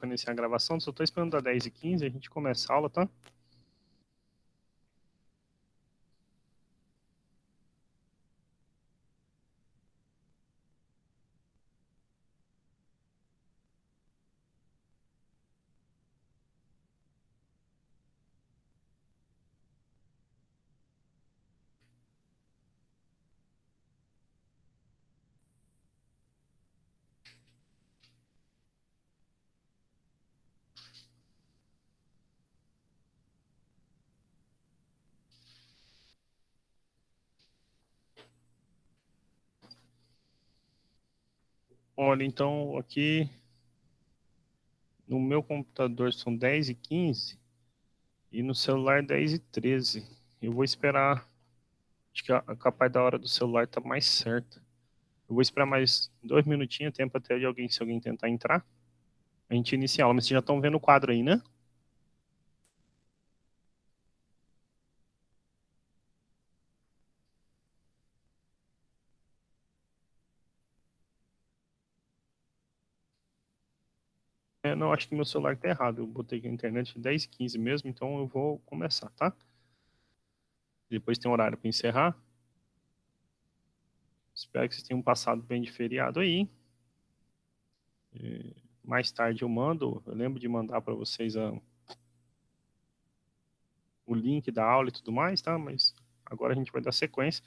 Para iniciar a gravação, só estou esperando dar 10h15 a gente começa a aula, tá? Olha, então aqui no meu computador são 10h15 e no celular 10h13. Eu vou esperar, acho que capaz da hora do celular tá mais certa. Eu vou esperar mais 2 minutinhos, tempo até de alguém, se alguém tentar entrar. A gente inicia a aula, mas vocês já estão vendo o quadro aí, né? Não, acho que meu celular tá errado. Eu botei aqui na internet 10h15 mesmo, então eu vou começar, tá? Depois tem um horário para encerrar. Espero que vocês tenham passado bem de feriado aí. Mais tarde eu lembro de mandar para vocês o link da aula e tudo mais, tá? Mas agora a gente vai dar sequência.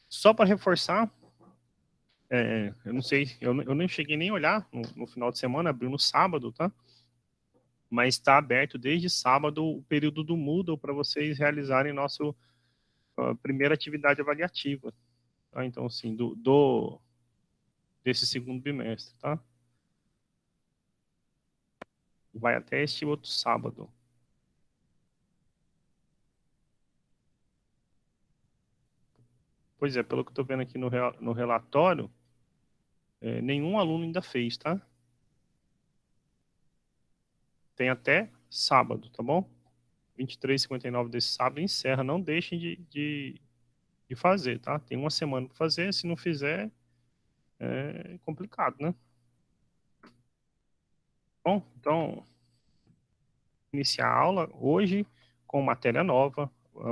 Só para reforçar, eu não sei, eu nem cheguei nem a olhar no final de semana, abriu no sábado, tá? Mas está aberto desde sábado o período do Moodle para vocês realizarem nossa primeira atividade avaliativa, tá? Então, assim, desse segundo bimestre, tá? Vai até este outro sábado. Pois é, pelo que eu estou vendo aqui no relatório, nenhum aluno ainda fez, tá? Tem até sábado, tá bom? 23h59 desse sábado encerra. Não deixem de fazer, tá? Tem uma semana para fazer. Se não fizer, é complicado, né? Bom, então, iniciar a aula hoje com matéria nova.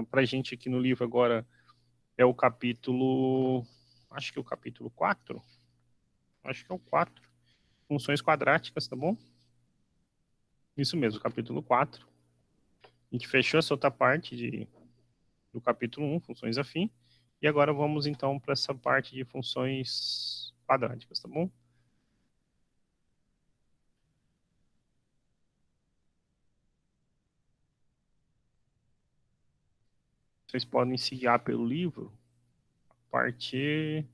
Para a gente aqui no livro agora é o capítulo. Acho que é o capítulo 4. Acho que é o 4. Funções quadráticas, tá bom? Isso mesmo, capítulo 4. A gente fechou essa outra parte do capítulo 1, funções afim. E agora vamos então para essa parte de funções quadráticas, tá bom? Vocês podem se guiar pelo livro a partir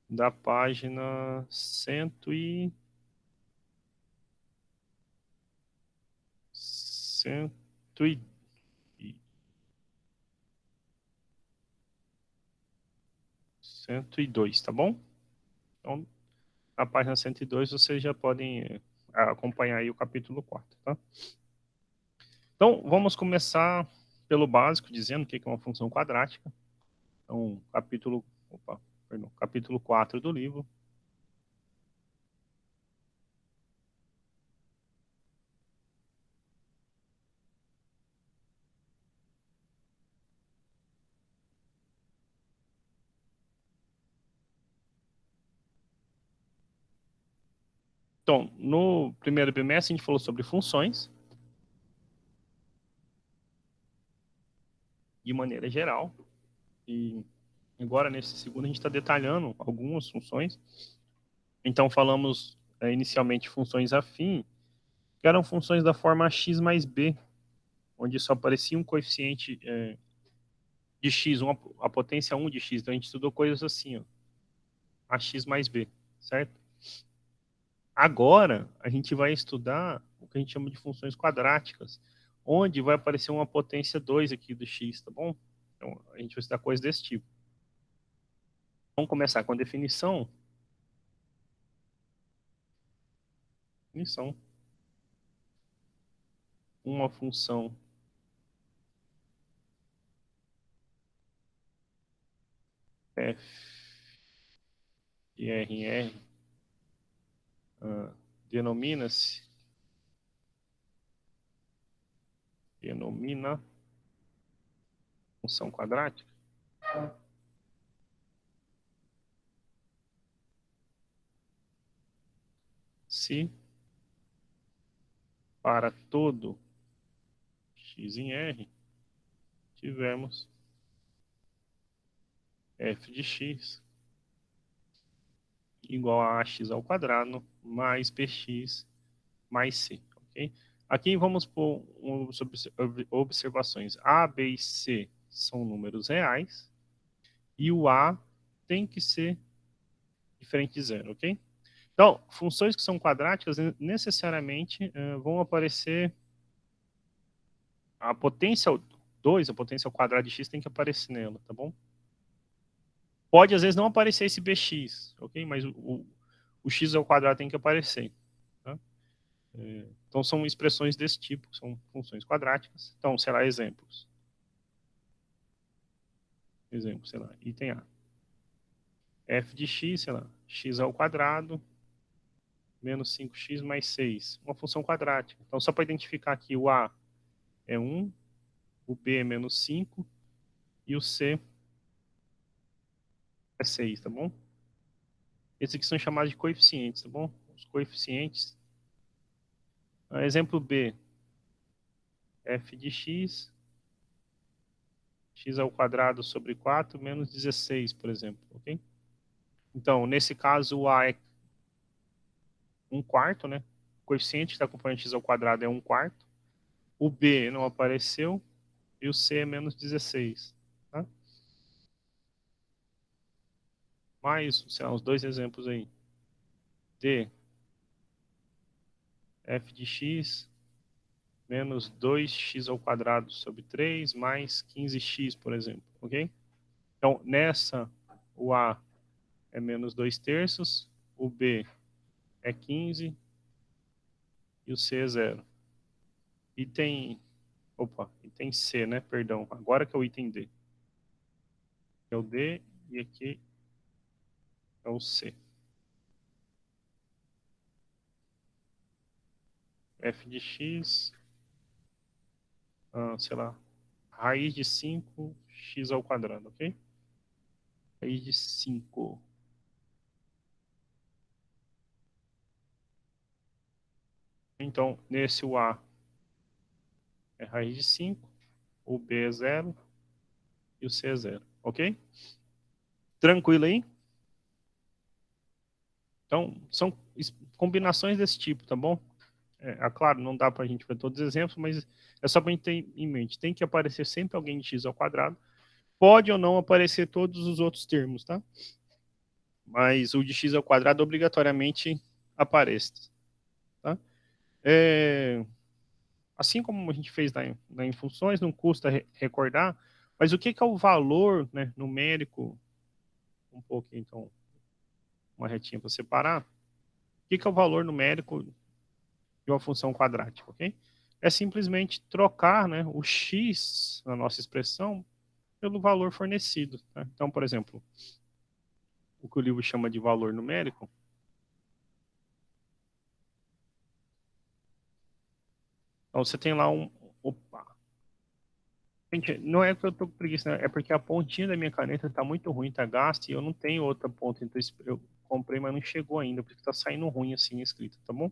da página 100 e 102, tá bom? Então, na página 102 vocês já podem acompanhar aí o capítulo 4, tá? Então, vamos começar pelo básico, dizendo o que é uma função quadrática. Então, capítulo 4 do livro. Então, no primeiro bimestre a gente falou sobre funções, de maneira geral, e agora nesse segundo a gente está detalhando algumas funções. Então, falamos inicialmente funções afim, que eram funções da forma x mais b, onde só aparecia um coeficiente de x, a potência 1 de x. Então, a gente estudou coisas assim, ó, ax mais b, certo? Agora, a gente vai estudar o que a gente chama de funções quadráticas, onde vai aparecer uma potência 2 aqui do x, tá bom? Então, a gente vai estudar coisas desse tipo. Vamos começar com a definição. Definição. Uma função f de R em R denomina-se denomina função quadrática? Se para todo x em R tivermos f de x igual a ax ao quadrado mais bx mais c, ok? Aqui vamos por observações. A, B e C são números reais e o A tem que ser diferente de zero, ok? Então, funções que são quadráticas necessariamente vão aparecer a potência 2, a potência ao quadrado de x tem que aparecer nela, tá bom? Pode, às vezes, não aparecer esse bx, ok? Mas o x ao quadrado tem que aparecer. Tá? Então, são expressões desse tipo, são funções quadráticas. Então, será exemplos. Exemplo, sei lá, item A. F de x, sei lá, x ao quadrado menos 5x mais 6. Uma função quadrática. Então, só para identificar aqui, o A é 1, o B é menos 5 e o C é 6, tá bom? Esses aqui são chamados de coeficientes, tá bom? Os coeficientes. Exemplo B. F de x, x ao quadrado sobre 4 menos 16, por exemplo, ok? Então, nesse caso, o A é 1/4, né? O coeficiente da componente x ao quadrado é 1/4. O B não apareceu e o C é menos 16, tá? Mais, sei lá, uns dois exemplos aí. D, f de x menos 2x ao quadrado sobre 3 mais 15x, por exemplo, ok? Então, nessa, o A é menos 2/3, o B é 15 e o C é 0. Item C, né? Perdão, agora que é o item D. É o D e aqui é o C. F de x, sei lá, raiz de 5, x ao quadrado, ok? Raiz de 5. Então, nesse o A é raiz de 5, o B é 0 e o C é 0, ok? Tranquilo aí? Então, são combinações desse tipo, tá bom? Claro, não dá para a gente ver todos os exemplos, mas é só para a gente ter em mente. Tem que aparecer sempre alguém de x ao quadrado. Pode ou não aparecer todos os outros termos, tá? Mas o de x ao quadrado obrigatoriamente aparece, tá? Assim como a gente fez em funções, não custa recordar, mas o que é o valor, né, numérico, um pouco, então, uma retinha para separar, o que é o valor numérico de uma função quadrática, ok? É simplesmente trocar, né, o x na nossa expressão pelo valor fornecido, tá? Então, por exemplo, o que o livro chama de valor numérico, então você tem lá opa, gente, não é que eu tô com preguiça, né? É porque a pontinha da minha caneta tá muito ruim, tá gasta, e eu não tenho outra ponta, então eu comprei, mas não chegou ainda, porque tá saindo ruim assim escrito, tá bom?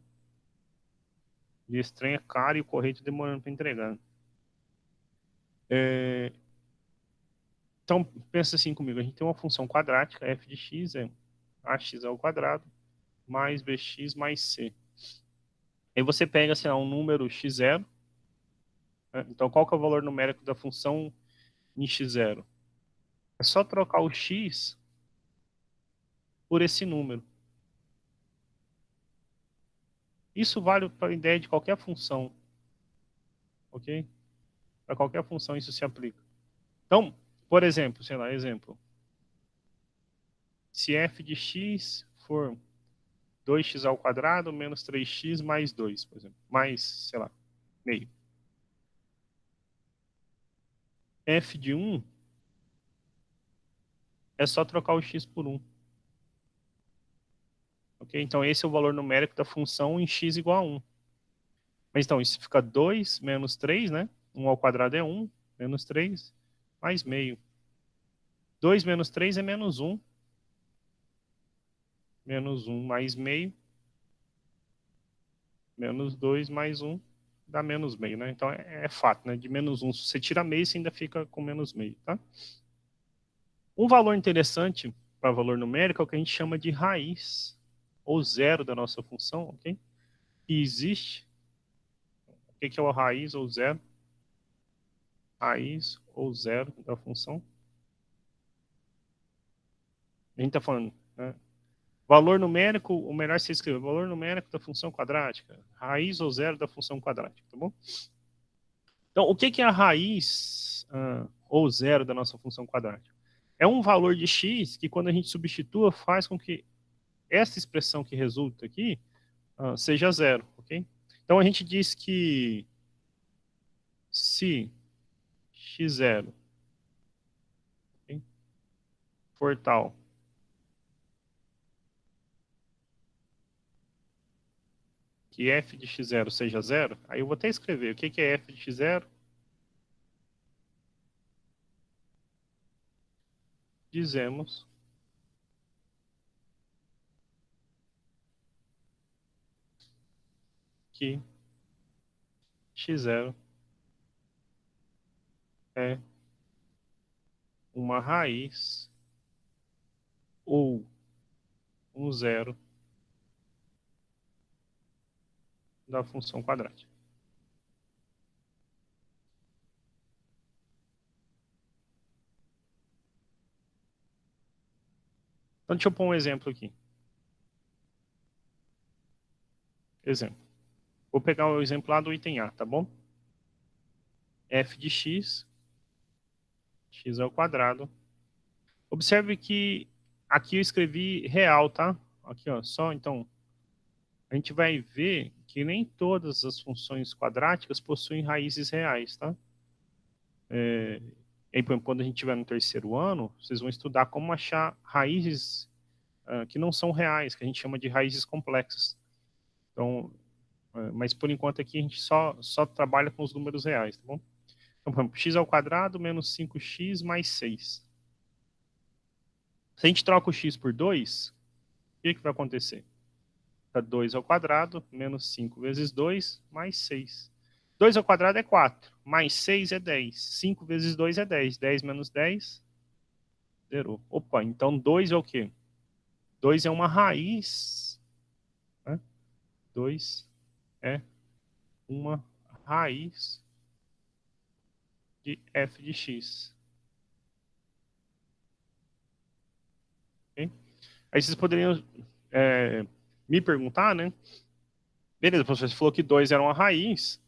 E esse trem é caro e o correio tá demorando para entregar. É, Então, pensa assim comigo, a gente tem uma função quadrática, f de x é ax ao quadrado, mais bx mais c. Aí você pega, sei lá, um número x0, né? Então qual que é o valor numérico da função em x0? É só trocar o x por esse número. Isso vale para a ideia de qualquer função, ok? Para qualquer função isso se aplica. Então, por exemplo, sei lá, exemplo. Se f de x for 2x ao quadrado menos 3x mais 2, por exemplo. Mais, sei lá, meio. F de 1 é só trocar o x por 1. Ok? Então, esse é o valor numérico da função em x igual a 1. Mas então, isso fica 2 menos 3, né? 1 ao quadrado é 1, menos 3, mais meio. 2 menos 3 é menos 1. Menos 1 mais meio. Menos 2 mais 1 dá menos meio, né? Então é fato, né? De menos 1, se você tira meio, você ainda fica com menos meio, tá? Um valor interessante para valor numérico é o que a gente chama de raiz, ou zero da nossa função, ok? Que existe. O que é o raiz ou zero? Raiz ou zero da função. A gente está falando, né? Valor numérico, o melhor é você escrever valor numérico da função quadrática, raiz ou zero da função quadrática, tá bom? Então, o que é a raiz ou zero da nossa função quadrática? É um valor de x que, quando a gente substitua, faz com que essa expressão que resulta aqui seja zero, ok? Então, a gente diz que se x0, okay, for tal que f de x0 seja zero, aí eu vou até escrever o que é f de x0. Dizemos que x0 é uma raiz ou um zero da função quadrática. Então, deixa eu pôr um exemplo aqui. Exemplo. Vou pegar o exemplo lá do item A, tá bom? F de x, x ao quadrado. Observe que aqui eu escrevi real, tá? Aqui, ó, só, então, a gente vai ver que nem todas as funções quadráticas possuem raízes reais, tá? E, por exemplo, quando a gente estiver no terceiro ano, vocês vão estudar como achar raízes que não são reais, que a gente chama de raízes complexas. Então, mas por enquanto aqui a gente só trabalha com os números reais, tá bom? Então, por exemplo, x ao quadrado menos 5x mais 6. Se a gente troca o x por 2, o que vai acontecer? Fica 2 ao quadrado menos 5 vezes 2 mais 6. 2 ao quadrado é 4, mais 6 é 10. 5 vezes 2 é 10. 10 menos 10, zerou. Opa, então 2 é o quê? 2 é uma raiz, né? 2 é uma raiz de f de x. Okay? Aí vocês poderiam me perguntar, né? Beleza, professor, você falou que 2 era uma raiz,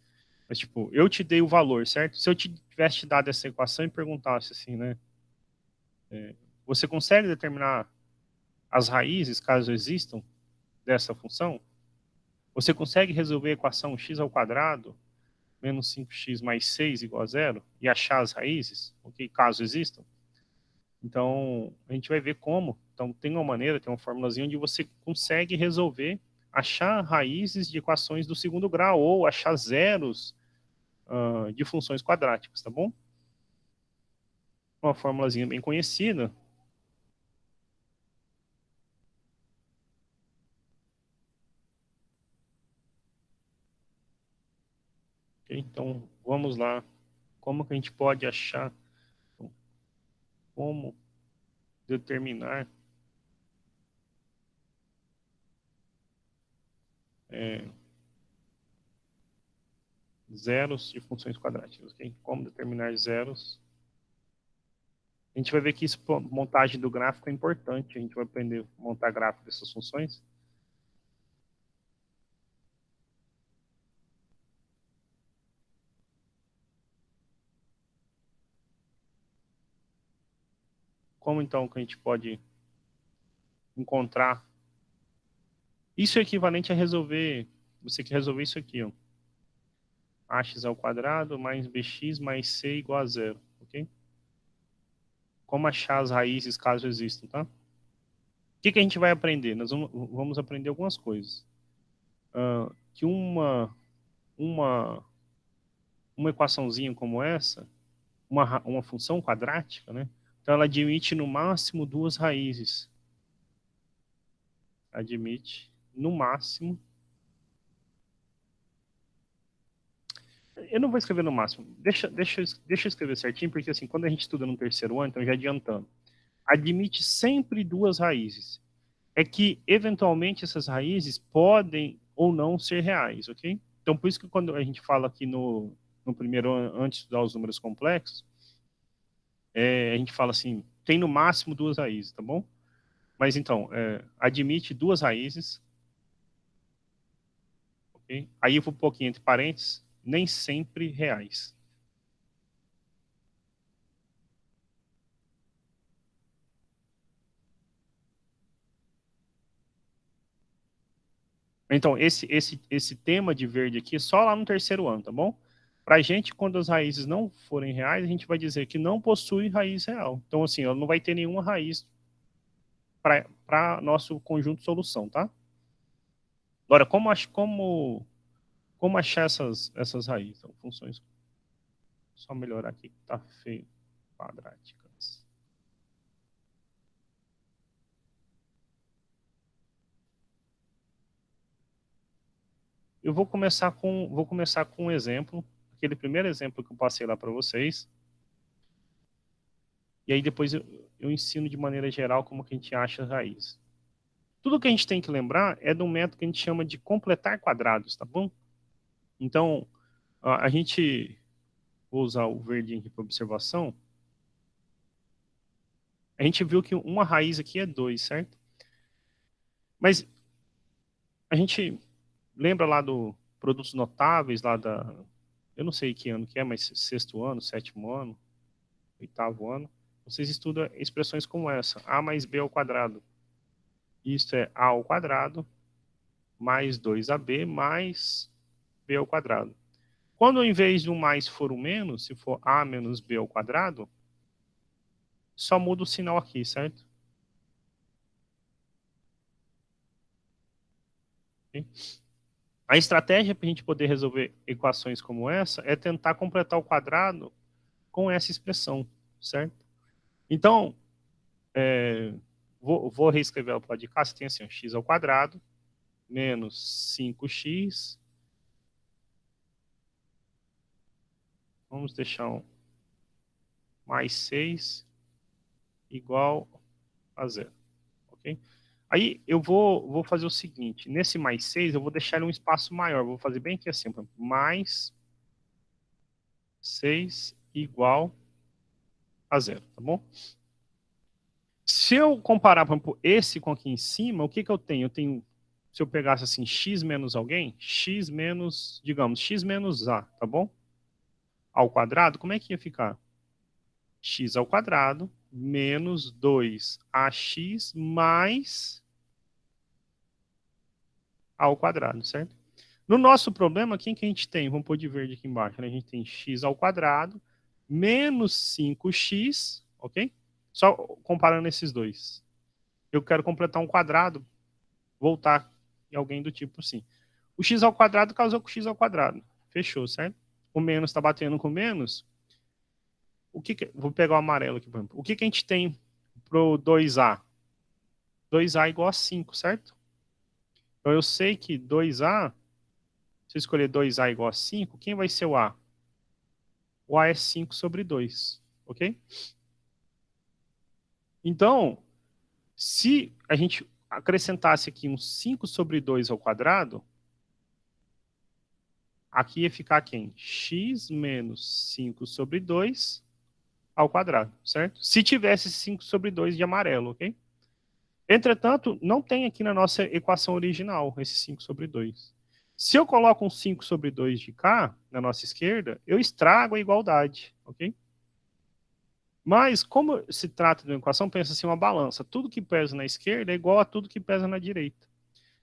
mas tipo, eu te dei o valor, certo? Se eu tivesse te dado essa equação e perguntasse assim, né? Você consegue determinar as raízes, caso existam, dessa função? Você consegue resolver a equação x ao quadrado menos 5x mais 6 igual a zero e achar as raízes, ok? Caso existam? Então, a gente vai ver como. Então, tem uma maneira, tem uma formulazinha onde você consegue resolver, achar raízes de equações do segundo grau ou achar zeros de funções quadráticas, tá bom? Uma formulazinha bem conhecida. Okay? Então, vamos lá. Como que a gente pode achar, como determinar é, zeros de funções quadráticas, ok? Como determinar zeros. A gente vai ver que isso, montagem do gráfico é importante. A gente vai aprender a montar gráfico dessas funções. Como então que a gente pode encontrar? Isso é equivalente a resolver, você quer resolver isso aqui, ó. Ax ao quadrado mais bx mais c igual a zero, ok? Como achar as raízes caso existam, tá? O que a gente vai aprender? Nós vamos aprender algumas coisas. Que uma uma equaçãozinha como essa, uma função quadrática, né? Então ela admite no máximo duas raízes. Admite no máximo. Eu não vou escrever no máximo. Deixa eu escrever certinho, porque assim, quando a gente estuda no terceiro ano, então já adiantando, admite sempre duas raízes. É que, eventualmente, essas raízes podem ou não ser reais, ok? Então, por isso que quando a gente fala aqui no primeiro ano, antes de estudar os números complexos, a gente fala assim, tem no máximo duas raízes, tá bom? Mas então, admite duas raízes, ok? Aí eu vou pôr aqui entre parênteses, nem sempre reais. Então, esse tema de verde aqui é só lá no terceiro ano, tá bom? Para a gente, quando as raízes não forem reais, a gente vai dizer que não possui raiz real. Então, assim, ela não vai ter nenhuma raiz para nosso conjunto de solução, tá? Agora, como achar essas raízes? Então, funções. Só melhorar aqui que tá feio. Quadráticas. Eu vou começar com um exemplo, aquele primeiro exemplo que eu passei lá para vocês. E aí depois eu ensino de maneira geral como que a gente acha as raízes. Tudo que a gente tem que lembrar é de um método que a gente chama de completar quadrados, tá bom? Então, a gente, vou usar o verdinho aqui para observação, a gente viu que uma raiz aqui é 2, certo? Mas a gente lembra lá do produtos notáveis, lá da, eu não sei que ano que é, mas sexto ano, sétimo ano, oitavo ano, vocês estudam expressões como essa, a mais b ao quadrado. Isto é a ao quadrado mais 2ab mais b ao quadrado. Quando ao invés de um mais for um menos, se for a menos b ao quadrado, só muda o sinal aqui, certo? Ok? A estratégia para a gente poder resolver equações como essa é tentar completar o quadrado com essa expressão, certo? Então, vou reescrever ela para o lado de cá. Você tem assim, x ao quadrado menos 5x. Vamos deixar um mais 6 igual a zero, ok? Aí eu vou fazer o seguinte, nesse mais 6 eu vou deixar ele um espaço maior, vou fazer bem aqui assim, mais 6 igual a zero, tá bom? Se eu comparar, por exemplo, esse com aqui em cima, o que que eu tenho? Eu tenho, se eu pegasse assim, x menos alguém, x menos, digamos, x menos a, tá bom? Ao quadrado, como é que ia ficar? X ao quadrado menos 2ax mais a ao quadrado, certo? No nosso problema, quem que a gente tem? Vamos pôr de verde aqui embaixo. Né? A gente tem x ao quadrado menos 5x, ok? Só comparando esses dois. Eu quero completar um quadrado, voltar em alguém do tipo assim. O x ao quadrado casou com o x ao quadrado. Fechou, certo? O menos está batendo com o menos. Vou pegar o amarelo aqui, por exemplo. O que a gente tem pro 2a? 2a igual a 5, certo? Então eu sei que 2a, se eu escolher 2a igual a 5, quem vai ser o a? O a é 5 sobre 2, ok? Então, se a gente acrescentasse aqui um 5 sobre 2 ao quadrado, aqui ia ficar quem? X menos 5 sobre 2 ao quadrado, certo? Se tivesse 5 sobre 2 de amarelo, ok? Entretanto, não tem aqui na nossa equação original esse 5 sobre 2. Se eu coloco um 5 sobre 2 de cá, na nossa esquerda, eu estrago a igualdade, ok? Mas, como se trata de uma equação, pensa assim, uma balança. Tudo que pesa na esquerda é igual a tudo que pesa na direita.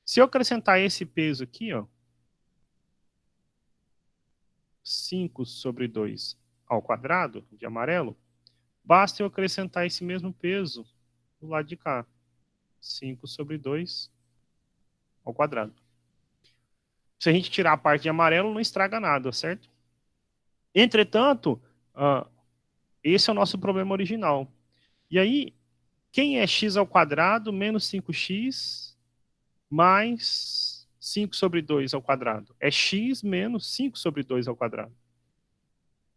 Se eu acrescentar esse peso aqui, ó, 5 sobre 2 ao quadrado, de amarelo, basta eu acrescentar esse mesmo peso do lado de cá. 5 sobre 2 ao quadrado. Se a gente tirar a parte de amarelo, não estraga nada, certo? Entretanto, esse é o nosso problema original. E aí, quem é x ao quadrado menos 5x mais 5 sobre 2 ao quadrado? É x menos 5 sobre 2 ao quadrado.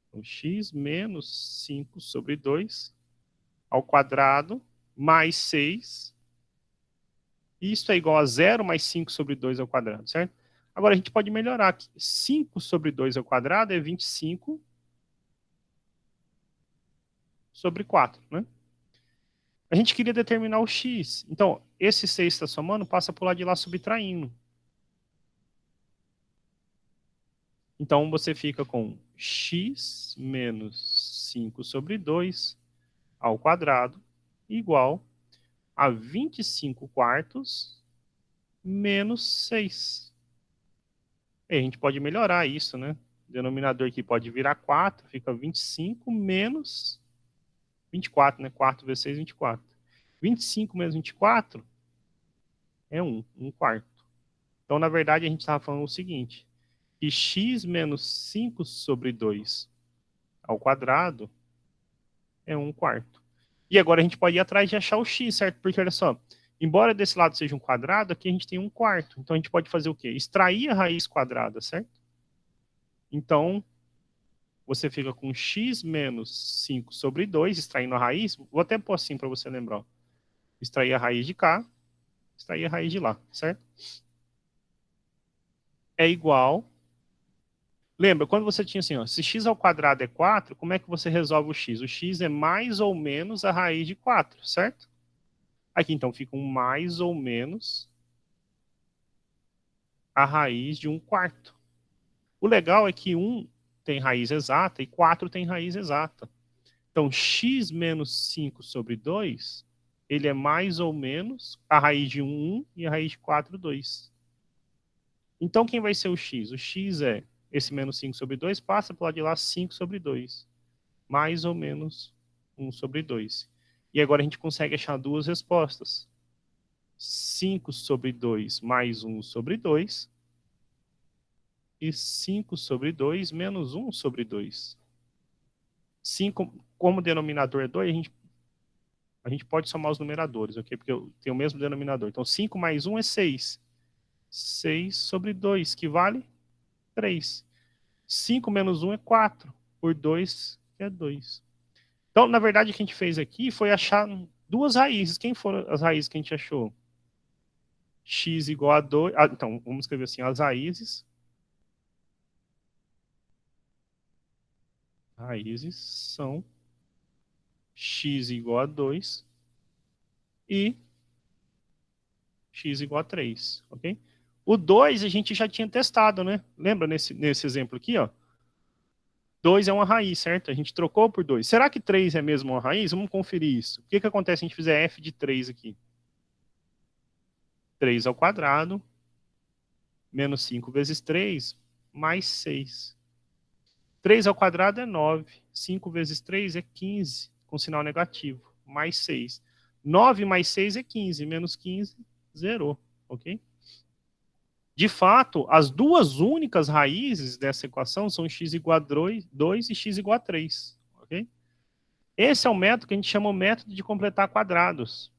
Então, x menos 5 sobre 2 ao quadrado mais 6. Isso é igual a 0 mais 5 sobre 2 ao quadrado, certo? Agora, a gente pode melhorar aqui. 5 sobre 2 ao quadrado é 25 sobre 4, né? A gente queria determinar o x. Então, esse 6 está somando, passa para o lado de lá subtraindo. Então, você fica com x menos 5 sobre 2 ao quadrado igual a 25 quartos menos 6. E a gente pode melhorar isso, né? O denominador aqui pode virar 4, fica 25 menos 24, né? 4 vezes 6, 24. 25 menos 24 é 1 quarto. Então, na verdade, a gente estava falando o seguinte, que x menos 5 sobre 2 ao quadrado é 1 quarto. E agora a gente pode ir atrás de achar o x, certo? Porque, olha só, embora desse lado seja um quadrado, aqui a gente tem 1 quarto. Então, a gente pode fazer o quê? Extrair a raiz quadrada, certo? Então, você fica com x menos 5 sobre 2, extraindo a raiz. Vou até pôr assim para você lembrar. Ó. Extrair a raiz de cá, extrair a raiz de lá, certo? É igual. Lembra, quando você tinha assim, ó, se x ao quadrado é 4, como é que você resolve o x? O x é mais ou menos a raiz de 4, certo? Aqui, então, fica um mais ou menos a raiz de 1 quarto. O legal é que 1 tem raiz exata e 4 tem raiz exata. Então, x menos 5 sobre 2, ele é mais ou menos a raiz de 1 e a raiz de 4, 2. Então, quem vai ser o x? O x é esse menos 5 sobre 2, passa para o lado de lá 5 sobre 2. Mais ou menos 1 sobre 2. E agora a gente consegue achar duas respostas. 5 sobre 2 mais 1 sobre 2 e 5 sobre 2 menos 1 sobre 2. 5, como o denominador é 2, a gente pode somar os numeradores, ok? Porque tem o mesmo denominador. Então, 5 mais 1 é 6. 6 sobre 2, que vale 3. 5 menos 1 é 4. Por 2 é 2. Então, na verdade, o que a gente fez aqui foi achar duas raízes. Quem foram as raízes que a gente achou? X igual a 2. Então, vamos escrever assim, as raízes. Raízes são x igual a 2 e x igual a 3, ok? O 2 a gente já tinha testado, né? Lembra nesse exemplo aqui, ó? 2 é uma raiz, certo? A gente trocou por 2. Será que 3 é mesmo uma raiz? Vamos conferir isso. O que acontece se a gente fizer f de 3 aqui? 3 ao quadrado, menos 5 vezes 3, mais 6. 3 ao quadrado é 9. 5 vezes 3 é 15, com sinal negativo, mais 6. 9 mais 6 é 15, menos 15, zerou, ok? De fato, as duas únicas raízes dessa equação são x igual a 2 e x igual a 3, ok? Esse é o método que a gente chama o método de completar quadrados.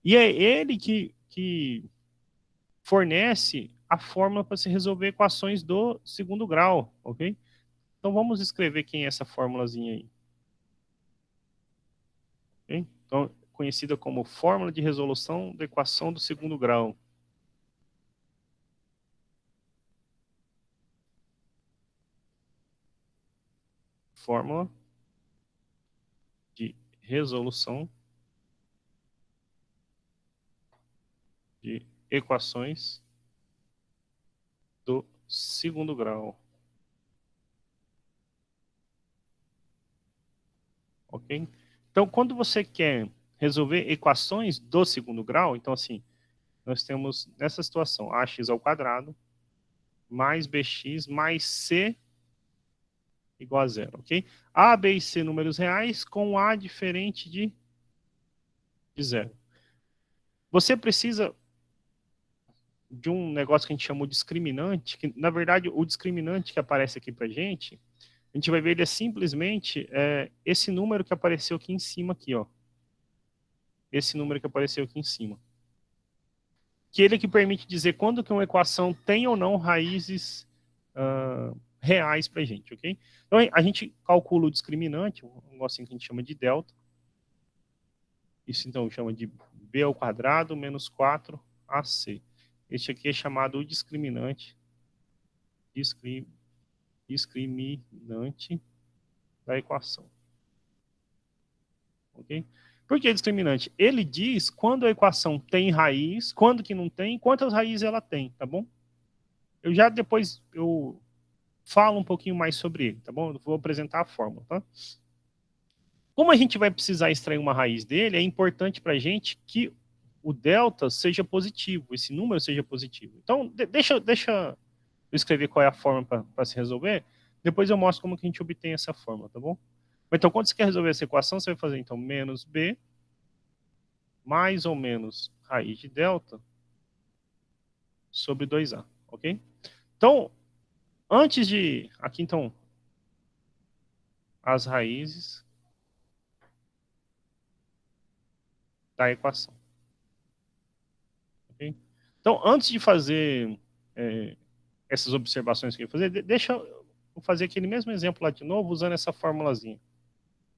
E é ele que fornece a fórmula para se resolver equações do segundo grau, ok? Então vamos escrever quem é essa fórmulazinha aí. Okay? Então, conhecida como fórmula de resolução da equação do segundo grau. Fórmula de resolução de equações do segundo grau. Ok? Então, quando você quer resolver equações do segundo grau, então assim, nós temos nessa situação ax ao quadrado mais bx mais c igual a zero, ok? A, b e c números reais com a diferente de zero. Você precisa de um negócio que a gente chama de discriminante, que na verdade o discriminante que aparece aqui para gente a gente vai ver ele é simplesmente esse número que apareceu aqui em cima, aqui, ó. Esse número que apareceu aqui em cima. Que ele é que permite dizer quando que uma equação tem ou não raízes reais para a gente, ok? Então, a gente calcula o discriminante, um negocinho que a gente chama de delta. Isso, então, chama de b ao quadrado menos 4ac. Este aqui é chamado o discriminante. Discriminante da equação. Ok? Por que discriminante? Ele diz quando a equação tem raiz, quando que não tem, quantas raízes ela tem, tá bom? Eu já depois eu falo um pouquinho mais sobre ele, tá bom? Eu vou apresentar a fórmula, tá? Como a gente vai precisar extrair uma raiz dele, é importante para a gente que o delta seja positivo, esse número seja positivo. Então, deixa eu escrever qual é a forma para se resolver, depois eu mostro como que a gente obtém essa fórmula, tá bom? Então, quando você quer resolver essa equação, você vai fazer, então, menos b mais ou menos raiz de delta sobre 2a, ok? Então, antes de... Aqui, então, as raízes da equação. Okay? Então, antes de fazer essas observações que eu ia fazer, deixa eu fazer aquele mesmo exemplo lá de novo, usando essa formulazinha.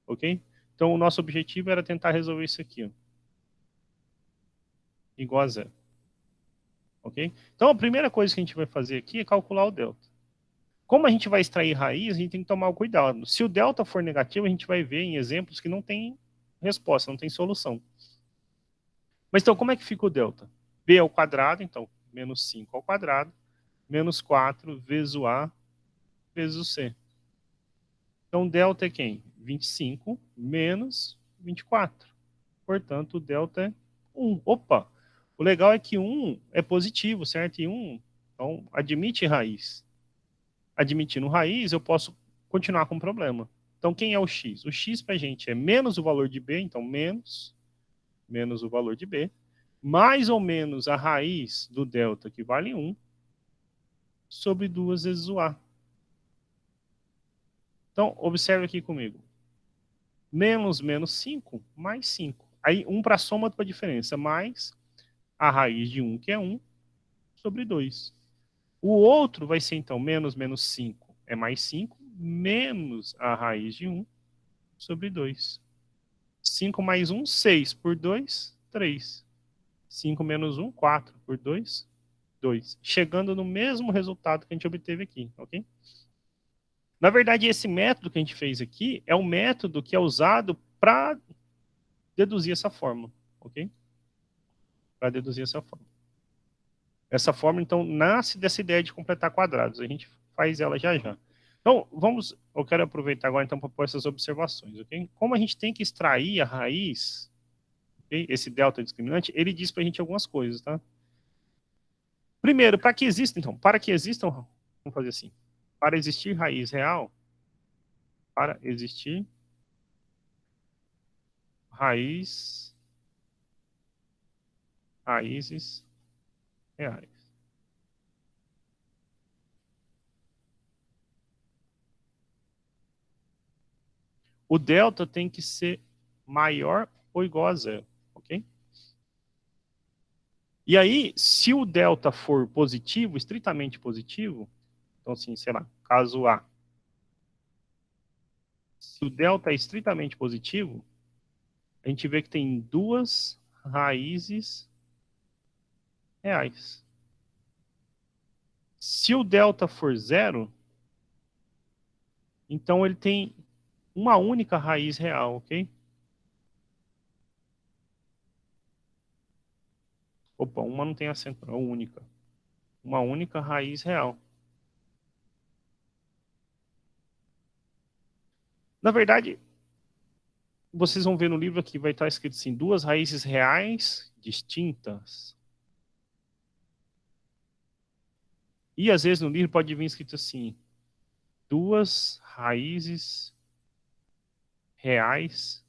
Ok? Então, o nosso objetivo era tentar resolver isso aqui. Ó, igual a zero. Ok? Então, a primeira coisa que a gente vai fazer aqui é calcular o delta. Como a gente vai extrair raiz, a gente tem que tomar o cuidado. Se o delta for negativo, a gente vai ver em exemplos que não tem resposta, não tem solução. Mas então, como é que fica o delta? B ao quadrado, então, menos 5 ao quadrado, menos 4 vezes o A vezes o C. Então, delta é quem? 25 menos 24. Portanto, o delta é 1. Opa! O legal é que 1 é positivo, certo? E 1, então, admite raiz. Admitindo raiz, eu posso continuar com o problema. Então, quem é o x? O x para a gente é menos o valor de b, então menos o valor de b, mais ou menos a raiz do delta, que vale 1, sobre 2 vezes o a. Então, observe aqui comigo. Menos 5, mais 5. Aí, 1 para a soma, outro para a diferença, mais a raiz de 1, que é 1, sobre 2. O outro vai ser, então, menos 5 é mais 5, menos a raiz de 1, sobre 2. 5 mais 1, 6. Por 2, 3. 5 menos 1, 4. Por 2, 2. Chegando no mesmo resultado que a gente obteve aqui, ok? Na verdade, esse método que a gente fez aqui é o método que é usado para deduzir essa fórmula, ok? Para deduzir essa fórmula. Essa fórmula, então, nasce dessa ideia de completar quadrados. A gente faz ela já já. Então, eu quero aproveitar agora, então, para pôr essas observações, ok? Como a gente tem que extrair a raiz, okay? Esse delta discriminante, ele diz para a gente algumas coisas, tá? Primeiro, para que existam, então, para que existam, vamos fazer assim, para existir raiz real, para existir raízes reais. O delta tem que ser maior ou igual a zero, ok? E aí, se o delta for positivo, estritamente positivo, então assim, sei lá, caso A, se o delta é estritamente positivo, a gente vê que tem duas raízes reais. Se o delta for zero, então ele tem uma única raiz real, ok? Opa, uma não tem acento, é única. Uma única raiz real. Na verdade, vocês vão ver no livro aqui, vai estar escrito assim, duas raízes reais distintas. E às vezes no livro pode vir escrito assim, duas raízes reais.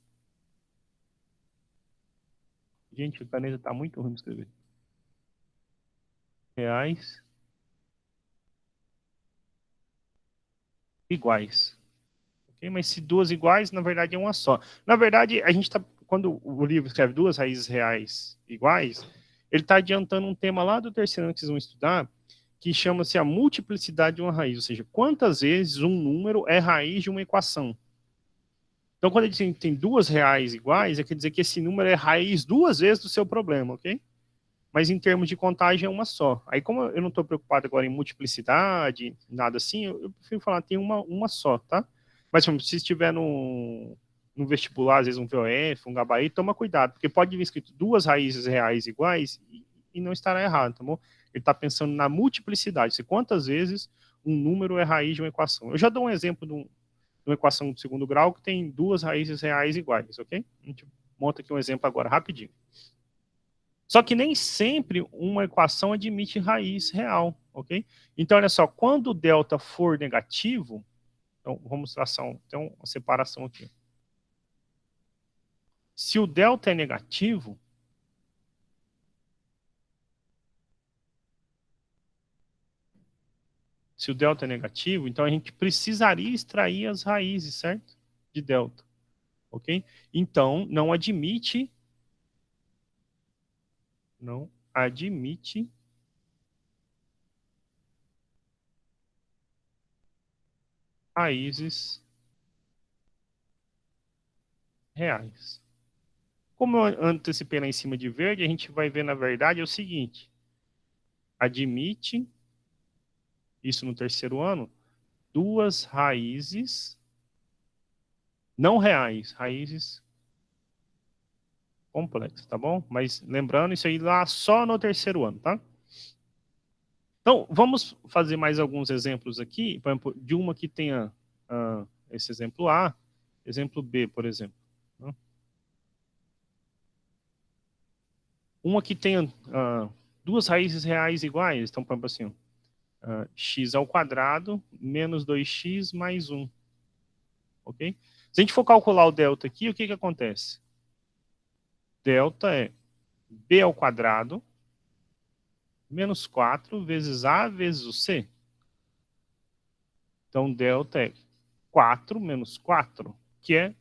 Gente, a caneta está muito ruim de escrever. Reais iguais. ok? Mas se duas iguais, na verdade é uma só. Na verdade, a gente está, quando o livro escreve duas raízes reais iguais, ele está adiantando um tema lá do terceiro ano que vocês vão estudar, que chama-se a multiplicidade de uma raiz, ou seja, quantas vezes um número é raiz de uma equação. Então, quando a gente tem duas reais iguais, quer dizer que esse número é raiz duas vezes do seu problema, ok? Mas em termos de contagem é uma só. Aí, como eu não estou preocupado agora em multiplicidade, nada assim, eu prefiro falar tem uma só, tá? Mas se estiver no vestibular, às vezes um VOF, um gabarito, toma cuidado, porque pode vir escrito duas raízes reais iguais e não estará errado, tá bom? Ele está pensando na multiplicidade, se quantas vezes um número é raiz de uma equação. Eu já dou um exemplo de uma equação de segundo grau que tem duas raízes reais iguais, ok? A gente monta aqui um exemplo agora, rapidinho. Só que nem sempre uma equação admite raiz real, ok? Então, olha só, quando o delta for negativo, então vamos traçar então, uma separação aqui. Se o delta é negativo, então a gente precisaria extrair as raízes, certo? De delta, ok? Então, não admite raízes reais. Como eu antecipei lá em cima de verde, a gente vai ver, na verdade, é o seguinte: admite, isso no terceiro ano, duas raízes não reais, raízes complexas, tá bom? Mas lembrando, isso aí lá só no terceiro ano, tá? Então, vamos fazer mais alguns exemplos aqui, por exemplo, de uma que tenha esse exemplo A, exemplo B, por exemplo. Né? Uma que tenha duas raízes reais iguais, então, por exemplo, assim, x ao quadrado menos 2x mais 1, ok? Se a gente for calcular o delta aqui, o que que acontece? Delta é b ao quadrado menos 4 vezes a vezes o c. Então, delta é 4 menos 4, que é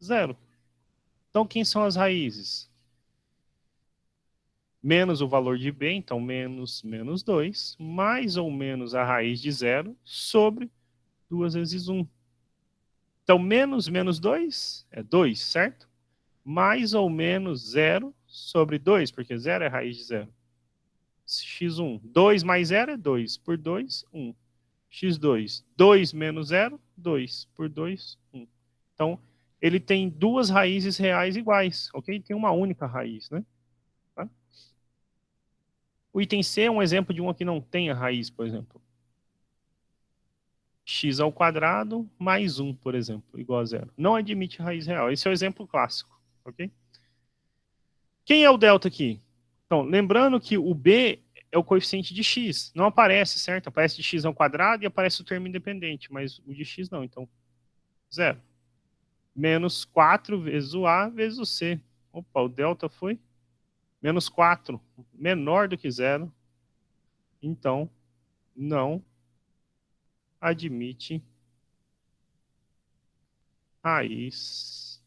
zero. Então, quem são as raízes? Menos o valor de b, então menos 2, mais ou menos a raiz de zero sobre 2 vezes 1. Então, menos 2 é 2, certo? Mais ou menos zero sobre 2, porque zero é raiz de zero. x1, 2 mais zero é 2, por 2, 1. x2, 2 menos zero, 2, por 2, 1. Então, ele tem duas raízes reais iguais, ok? Tem uma única raiz, né? Tá? O item C é um exemplo de uma que não tem a raiz, por exemplo. X ao quadrado mais 1, por exemplo, igual a zero. Não admite raiz real. Esse é o exemplo clássico, ok? Quem é o delta aqui? Então, lembrando que o B é o coeficiente de x. Não aparece, certo? Aparece de x ao quadrado e aparece o termo independente, mas o de x não. Então, zero. Menos 4 vezes o A vezes o C. Opa, o delta foi menos 4, menor do que zero. Então, não admite raiz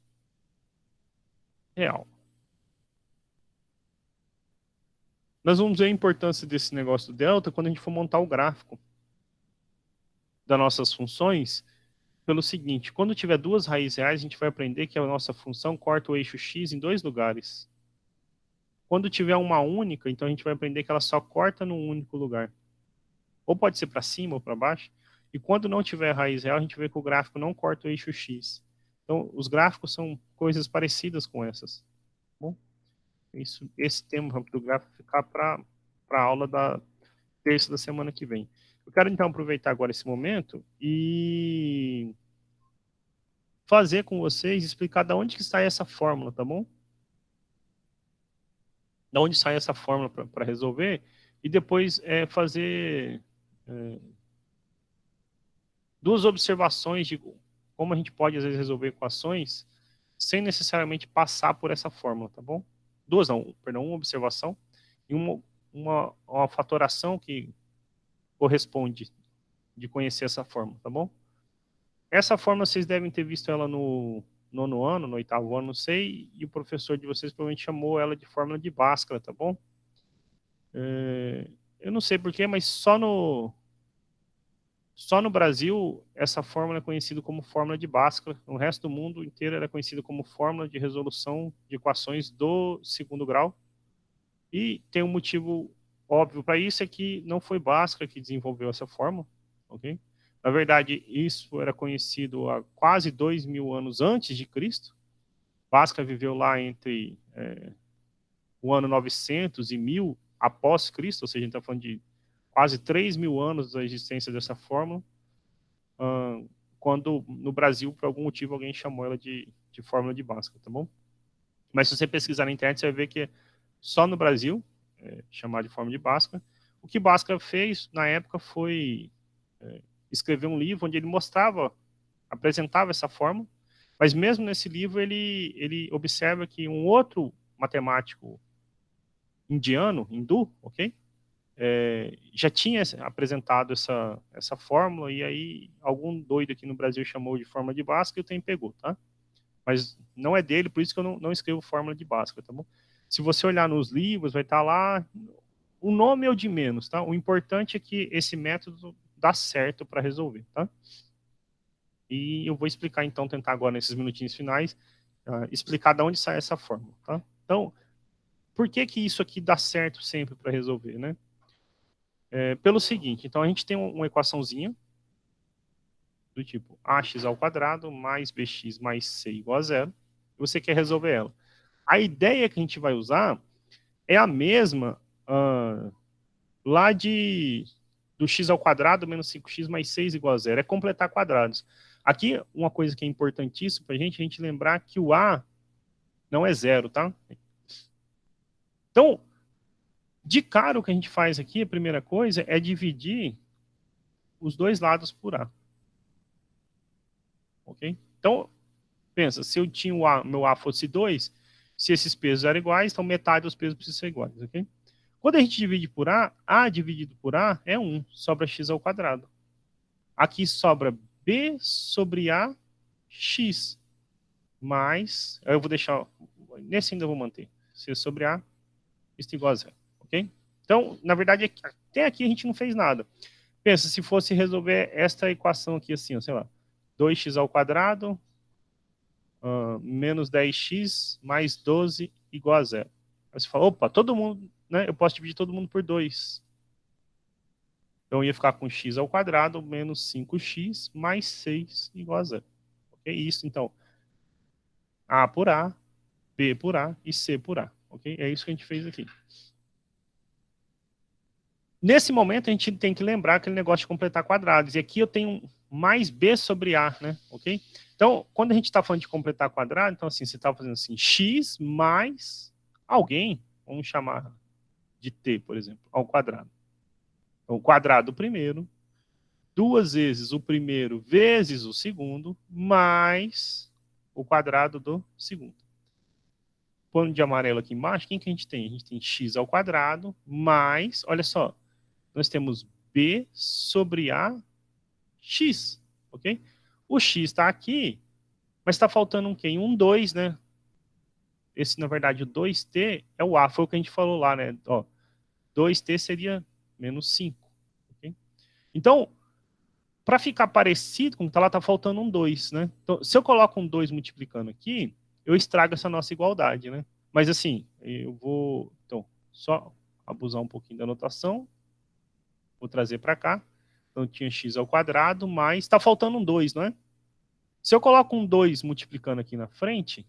real. Nós vamos ver a importância desse negócio do delta quando a gente for montar o gráfico das nossas funções, pelo seguinte: quando tiver duas raízes reais, a gente vai aprender que a nossa função corta o eixo x em dois lugares. Quando tiver uma única, então a gente vai aprender que ela só corta num único lugar. Ou pode ser para cima ou para baixo. E quando não tiver raiz real, a gente vê que o gráfico não corta o eixo x. Então, os gráficos são coisas parecidas com essas. Tá bom, esse tema do gráfico ficar para a aula da terça da semana que vem. Eu quero então aproveitar agora esse momento e fazer com vocês, explicar de onde que sai essa fórmula, tá bom? De onde sai essa fórmula para resolver e depois fazer duas observações de como a gente pode, às vezes, resolver equações sem necessariamente passar por essa fórmula, tá bom? Duas não, perdão, uma observação e uma fatoração que corresponde de conhecer essa fórmula, tá bom? essa fórmula vocês devem ter visto ela no nono ano, no oitavo ano, não sei, e o professor de vocês provavelmente chamou ela de fórmula de Bhaskara, tá bom? Eu não sei porquê, mas só no Brasil essa fórmula é conhecida como fórmula de Bhaskara. No resto do mundo inteiro ela é conhecida como fórmula de resolução de equações do segundo grau. E tem um motivo óbvio para isso, é que não foi Bhaskara que desenvolveu essa fórmula, ok? Na verdade, isso era conhecido há quase 2.000 anos antes de Cristo. Bhaskara viveu lá entre o ano 900 e 1000 após Cristo, ou seja, a gente está falando de quase 3.000 anos da existência dessa fórmula, quando no Brasil, por algum motivo, alguém chamou ela de fórmula de Bhaskara, tá bom? Mas se você pesquisar na internet, você vai ver que só no Brasil, chamado de fórmula de Bhaskara. O que Bhaskara fez na época foi escrever um livro onde ele apresentava essa fórmula, mas mesmo nesse livro ele observa que um outro matemático indiano, hindu, ok? Já tinha apresentado essa fórmula, e aí algum doido aqui no Brasil chamou de fórmula de Bhaskara e o trem pegou, tá? Mas não é dele, por isso que eu não escrevo fórmula de Bhaskara, tá bom? Se você olhar nos livros, vai estar lá, o nome é o de menos, tá? O importante é que esse método dá certo para resolver, tá? E eu vou explicar então, tentar agora nesses minutinhos finais, explicar de onde sai essa fórmula, tá? Então, por que que isso aqui dá certo sempre para resolver, né? Pelo seguinte, então a gente tem uma equaçãozinha do tipo ax ao quadrado mais bx mais c igual a zero, e você quer resolver ela. A ideia que a gente vai usar é a mesma lá do x ao quadrado menos 5x mais 6 igual a zero, é completar quadrados. Aqui, uma coisa que é importantíssima para a gente lembrar que o a não é zero, tá? Então, de cara, o que a gente faz aqui, a primeira coisa, é dividir os dois lados por a. Ok? Então, pensa, se eu tinha meu a fosse 2, se esses pesos eram iguais, então metade dos pesos precisam ser iguais, ok? Quando a gente divide por a dividido por a é 1, sobra x ao quadrado. Aqui sobra b sobre a x, mais, eu vou deixar, nesse ainda eu vou manter, c sobre a, isso igual a zero, ok? Então, na verdade, até aqui a gente não fez nada. Pensa, se fosse resolver esta equação aqui assim, ó, sei lá, 2x ao quadrado menos 10x mais 12 igual a zero. Aí você fala, opa, todo mundo, né? Eu posso dividir todo mundo por 2. Então eu ia ficar com x ao quadrado menos 5x mais 6 igual a zero. Ok? Isso, então, a por a, b por a e c por a. Ok? É isso que a gente fez aqui. Nesse momento, a gente tem que lembrar aquele negócio de completar quadrados. E aqui eu tenho mais b sobre a, né? Ok? Então, quando a gente está falando de completar quadrado, então assim, você está fazendo assim, x mais alguém, vamos chamar de t, por exemplo, ao quadrado. Então, o quadrado do primeiro, duas vezes o primeiro vezes o segundo, mais o quadrado do segundo. Pondo de amarelo aqui embaixo, quem que a gente tem? A gente tem x ao quadrado, mais, olha só, nós temos b sobre a x, ok? O x está aqui, mas está faltando um quê? Um 2, né? Esse, na verdade, o 2t é o a, foi o que a gente falou lá, né? Ó, 2t seria menos 5, ok? Então, para ficar parecido com o que está lá, está faltando um 2, né? Então, se eu coloco um 2 multiplicando aqui, eu estrago essa nossa igualdade, né? Mas assim, eu vou, então, só abusar um pouquinho da notação, vou trazer para cá. Então, tinha x ao quadrado, mas está faltando um 2, não é? Se eu coloco um 2 multiplicando aqui na frente,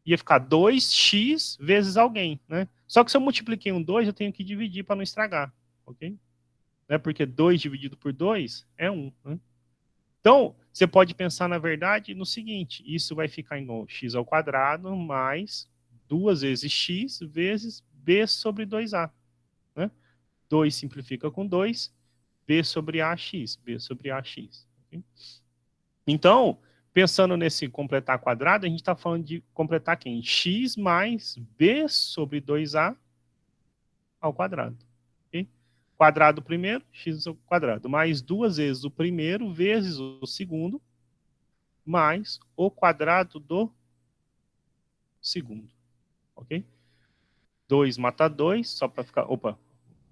ia ficar 2x vezes alguém, né? Só que se eu multipliquei um 2, eu tenho que dividir para não estragar, ok? Né? Porque 2 dividido por 2 é 1, né? Então, você pode pensar, na verdade, no seguinte, isso vai ficar igual x ao quadrado mais 2 vezes x vezes b sobre 2a, né? 2 simplifica com 2, b sobre ax, b sobre ax. Okay? Então, pensando nesse completar quadrado, a gente está falando de completar quem? X mais b sobre 2a ao quadrado. Okay? Quadrado primeiro, x ao quadrado, mais duas vezes o primeiro vezes o segundo, mais o quadrado do segundo, ok? 2 mata 2, só para ficar... Opa,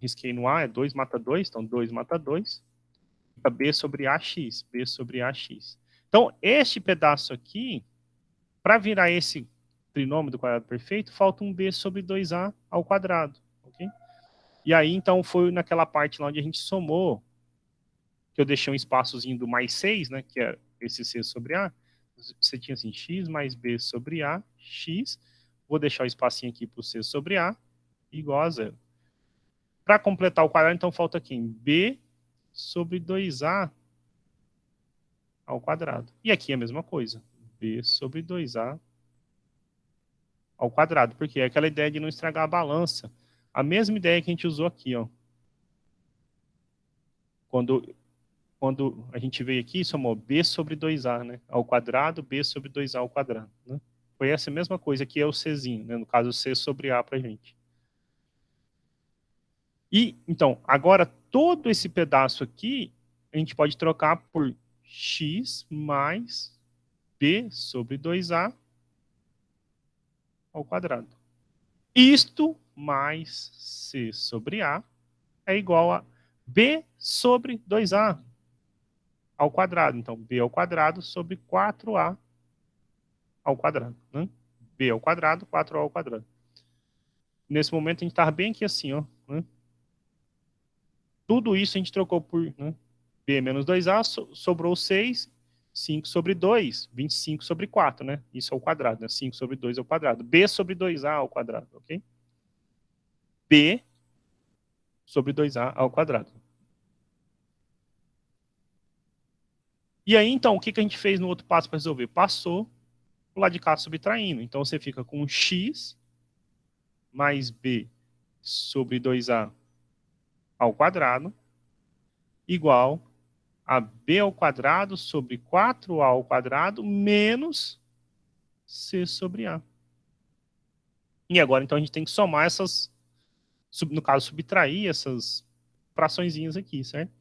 risquei no A, é 2 mata 2, então 2 mata 2. Fica B sobre AX, B sobre AX. Então, este pedaço aqui, para virar esse trinômio do quadrado perfeito, falta um B sobre 2A ao quadrado, ok? E aí, então, foi naquela parte lá onde a gente somou, que eu deixei um espaçozinho do mais 6, né, que é esse C sobre A. Você tinha assim, x mais B sobre A, x. Vou deixar o espacinho aqui para o C sobre A, igual a zero. Para completar o quadrado, então, falta aqui B sobre 2A ao quadrado. E aqui é a mesma coisa. B sobre 2A ao quadrado. Porque é aquela ideia de não estragar a balança. A mesma ideia que a gente usou aqui, ó. Quando a gente veio aqui, somou B sobre 2A, né? Ao quadrado, B sobre 2A ao quadrado, né? Foi essa mesma coisa, aqui é o Czinho, né? No caso, C sobre A pra gente. E, então, agora, todo esse pedaço aqui, a gente pode trocar por x mais B sobre 2A ao quadrado. Isto mais C sobre A é igual a B sobre 2A ao quadrado. Então, B ao quadrado sobre 4A ao quadrado. Né? B ao quadrado, 4A ao quadrado. Nesse momento, a gente estava bem aqui assim, ó. Né? Tudo isso a gente trocou por B menos 2A, sobrou 6, 5 sobre 2, 25 sobre 4, né? Isso ao quadrado, né? 5 sobre 2 ao quadrado. B sobre 2A ao quadrado, ok? B sobre 2A ao quadrado. E aí, então, o que a gente fez no outro passo para resolver? Passou o lado de cá subtraindo. Então, você fica com x mais b sobre 2a ao quadrado igual a b ao quadrado sobre 4a ao quadrado menos c sobre a. E agora, então, a gente tem que somar essas, no caso, subtrair essas fraçõezinhas aqui, certo?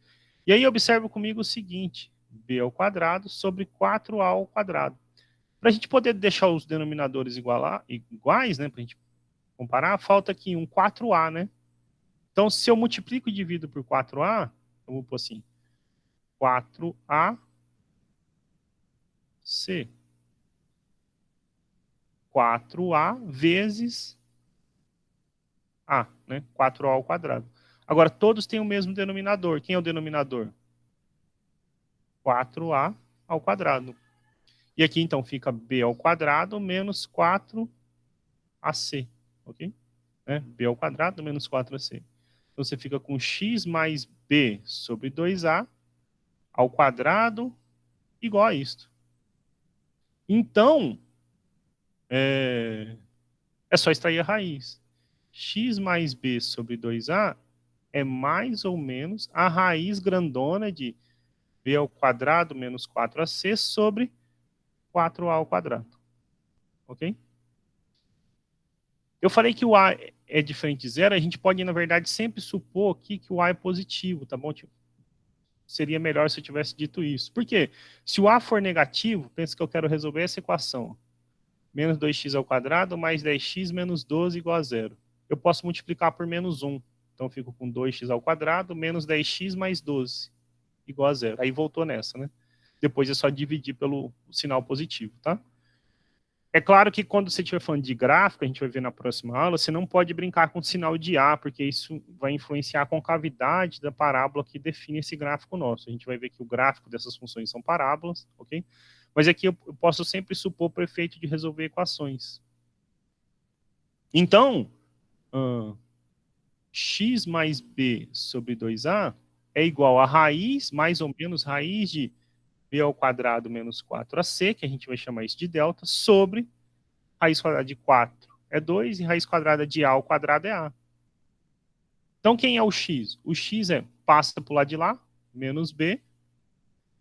E aí, observa comigo o seguinte, b ao quadrado sobre 4a ao quadrado. Para a gente poder deixar os denominadores iguais, né, para a gente comparar, falta aqui um 4A, né? Então, se eu multiplico e divido por 4A, eu vou pôr assim, 4AC. 4A vezes A, né? 4A ao quadrado. Agora, todos têm o mesmo denominador. Quem é o denominador? 4A ao quadrado. E aqui, então, fica B ao quadrado menos 4AC, ok? Né? B ao quadrado menos 4AC. Então, você fica com x mais B sobre 2A ao quadrado igual a isto. Então, é só extrair a raiz. X mais B sobre 2A é mais ou menos a raiz grandona de B ao quadrado menos 4AC sobre 4A ao quadrado. Ok? Eu falei que o A é diferente de zero, a gente pode, na verdade, sempre supor aqui que o A é positivo, tá bom? Tipo, seria melhor se eu tivesse dito isso. Por quê? Se o A for negativo, pensa que eu quero resolver essa equação. Menos 2x ao quadrado mais 10x menos 12 igual a zero. Eu posso multiplicar por menos 1. Então, eu fico com 2x ao quadrado menos 10x mais 12 igual a zero. Aí voltou nessa, né? Depois é só dividir pelo sinal positivo, tá? É claro que quando você estiver falando de gráfico, a gente vai ver na próxima aula, você não pode brincar com o sinal de A, porque isso vai influenciar a concavidade da parábola que define esse gráfico nosso. A gente vai ver que o gráfico dessas funções são parábolas, ok? Mas aqui eu posso sempre supor o efeito de resolver equações. Então, x mais b sobre 2a é igual a raiz, mais ou menos raiz de b ao quadrado menos 4ac, que a gente vai chamar isso de delta, sobre raiz quadrada de 4 é 2 e raiz quadrada de a ao quadrado é a. Então, quem é o x? O x passa para o lado de lá, menos b,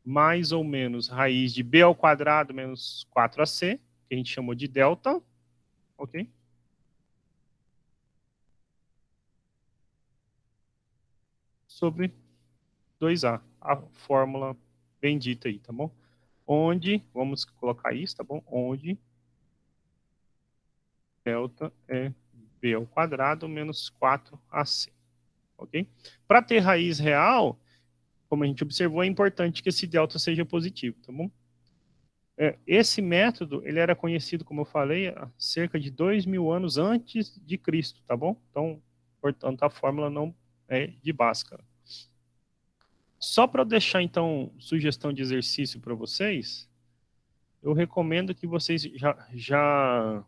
mais ou menos raiz de b ao quadrado menos 4ac, que a gente chamou de delta, ok? Sobre 2a, a fórmula bendita aí, tá bom? onde, vamos colocar isso, tá bom? Onde delta é b ao quadrado menos 4ac, ok? Para ter raiz real, como a gente observou, é importante que esse delta seja positivo, tá bom? Esse método, ele era conhecido, como eu falei, há cerca de 2.000 anos antes de Cristo, tá bom? Então, portanto, a fórmula não é de Bhaskara. Só para deixar, então, sugestão de exercício para vocês, eu recomendo que vocês já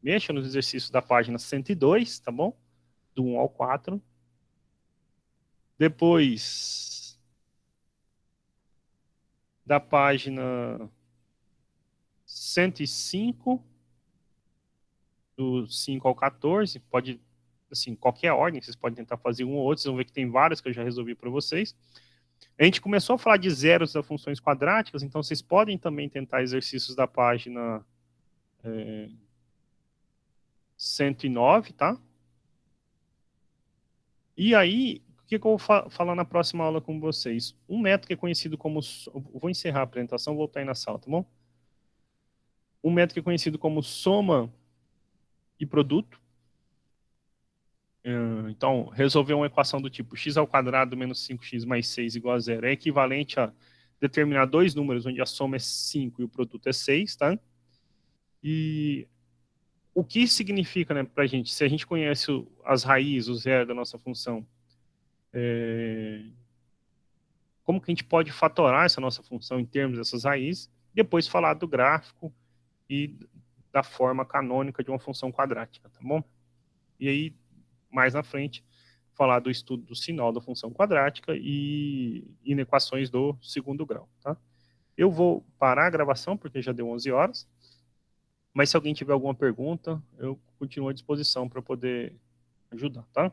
mexam nos exercícios da página 102, tá bom? Do 1 ao 4. Depois, da página 105, do 5 ao 14, pode, assim, qualquer ordem, vocês podem tentar fazer um ou outro, vocês vão ver que tem vários que eu já resolvi para vocês. A gente começou a falar de zeros das funções quadráticas, então vocês podem também tentar exercícios da página 109, tá? E aí, o que eu vou falar na próxima aula com vocês? Um método que é conhecido como... Vou encerrar a apresentação, voltar aí na sala, tá bom? Um método que é conhecido como soma e produto. Então, resolver uma equação do tipo x ao quadrado menos 5x mais 6 igual a zero é equivalente a determinar dois números onde a soma é 5 e o produto é 6, tá? E o que significa, né, para a gente? Se a gente conhece as raízes, o zero da nossa função, como que a gente pode fatorar essa nossa função em termos dessas raízes? Depois falar do gráfico e da forma canônica de uma função quadrática, tá bom? E aí, mais na frente, falar do estudo do sinal da função quadrática e inequações do segundo grau, tá? Eu vou parar a gravação, porque já deu 11 horas, mas se alguém tiver alguma pergunta, eu continuo à disposição para poder ajudar, tá?